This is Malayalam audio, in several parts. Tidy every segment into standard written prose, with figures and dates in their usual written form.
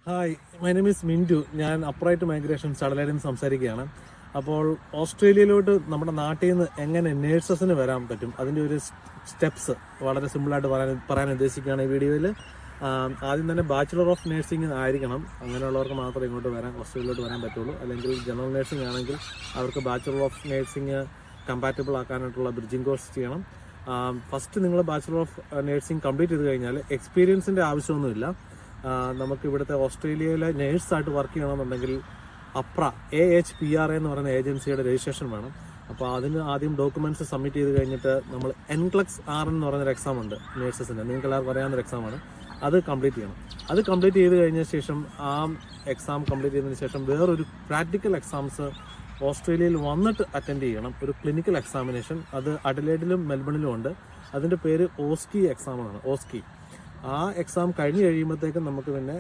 Hi, my name is Mintu. ഞാൻ അപ്രൈറ്റ് മൈഗ്രേഷൻ അഡലൈഡിൽ നിന്ന് സംസാരിക്കുകയാണ്. അപ്പോൾ ഓസ്ട്രേലിയയിലോട്ട് നമ്മുടെ നാട്ടിൽ നിന്ന് എങ്ങനെ നേഴ്സസിന് വരാൻ പറ്റും, അതിൻ്റെ ഒരു സ്റ്റെപ്സ് വളരെ സിമ്പിളായിട്ട് പറയാൻ ഉദ്ദേശിക്കുകയാണ് ഈ വീഡിയോയിൽ. ആദ്യം തന്നെ ബാച്ചിലർ ഓഫ് നേഴ്സിംഗ് ആയിരിക്കണം. അങ്ങനെയുള്ളവർക്ക് മാത്രമേ ഇങ്ങോട്ട് ഓസ്ട്രേലിയയിലോട്ട് വരാൻ പറ്റുള്ളൂ. അല്ലെങ്കിൽ ജനറൽ നേഴ്സിംഗ് ആണെങ്കിൽ അവർക്ക് ബാച്ചിലർ ഓഫ് നേഴ്സിംഗ് കമ്പാറ്റബിൾ ആക്കാനായിട്ടുള്ള ബ്രിഡ്ജിങ് കോഴ്സ് ചെയ്യണം. ഫസ്റ്റ് നിങ്ങൾ ബാച്ചിലർ ഓഫ് നേഴ്സിംഗ് കംപ്ലീറ്റ് ചെയ്ത് കഴിഞ്ഞാൽ എക്സ്പീരിയൻസിൻ്റെ ആവശ്യമൊന്നുമില്ല. നമുക്ക് ഇവിടുത്തെ ഓസ്ട്രേലിയയിലെ നേഴ്സായിട്ട് വർക്ക് ചെയ്യണമെന്നുണ്ടെങ്കിൽ അപ്ര AHPRA എന്ന് പറയുന്ന ഏജൻസിയുടെ രജിസ്ട്രേഷൻ വേണം. അപ്പോൾ അതിന് ആദ്യം ഡോക്യുമെൻറ്റ്സ് സബ്മിറ്റ് ചെയ്ത് കഴിഞ്ഞിട്ട് നമ്മൾ NCLEX R എന്ന് പറയുന്നൊരു എക്സാം ഉണ്ട് നേഴ്സസിൻ്റെ, നിങ്ങൾക്ക് എല്ലാവർക്കും അറിയാവുന്നൊരു എക്സാമാണ്. അത് കംപ്ലീറ്റ് ചെയ്യണം. അത് കംപ്ലീറ്റ് ചെയ്ത് കഴിഞ്ഞ ശേഷം ആ എക്സാം കംപ്ലീറ്റ് ചെയ്തതിന് ശേഷം വേറൊരു പ്രാക്ടിക്കൽ എക്സാംസ് ഓസ്ട്രേലിയയിൽ വന്നിട്ട് അറ്റൻഡ് ചെയ്യണം, ഒരു ക്ലിനിക്കൽ എക്സാമിനേഷൻ. അത് അഡലേഡിലും മെൽബണിലും ഉണ്ട്. അതിൻ്റെ പേര് ഓസ്കി എക്സാമാണ്. ഓസ്കി ആ എക്സാം കഴിഞ്ഞ് കഴിയുമ്പോഴത്തേക്കും നമുക്ക് പിന്നെ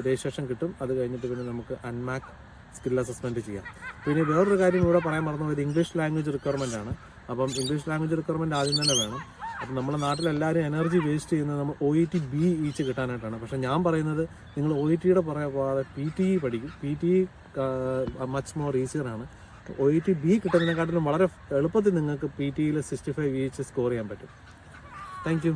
രജിസ്ട്രേഷൻ കിട്ടും. അത് കഴിഞ്ഞിട്ട് പിന്നെ നമുക്ക് അൺമാക്ക് സ്കിൽ അസസ്മെൻറ്റ് ചെയ്യാം. പിന്നെ വേറൊരു കാര്യം ഇവിടെ പറയാൻ മറന്നുപോയത് ഇംഗ്ലീഷ് ലാംഗ്വേജ് റിക്വയർമെൻ്റ് ആണ്. അപ്പം ഇംഗ്ലീഷ് ലാംഗ്വേജ് റിക്വയർമെൻറ്റ് ആദ്യം തന്നെ വേണം. അപ്പം നമ്മുടെ നാട്ടിലെല്ലാവരും എനർജി വേസ്റ്റ് ചെയ്യുന്നത് നമ്മൾ OET B ഈച്ച് കിട്ടാനായിട്ടാണ്. പക്ഷേ ഞാൻ പറയുന്നത് നിങ്ങൾ OETയുടെ പറയാതെ PTE പഠിക്കും. PTE മച്ച് മോർ ഈസിയറാണ്. OET B കിട്ടുന്നതിനെക്കാട്ടിലും വളരെ എളുപ്പത്തിൽ നിങ്ങൾക്ക് PTEയിൽ 65 ഈച്ച് സ്കോർ ചെയ്യാൻ പറ്റും. Thank U.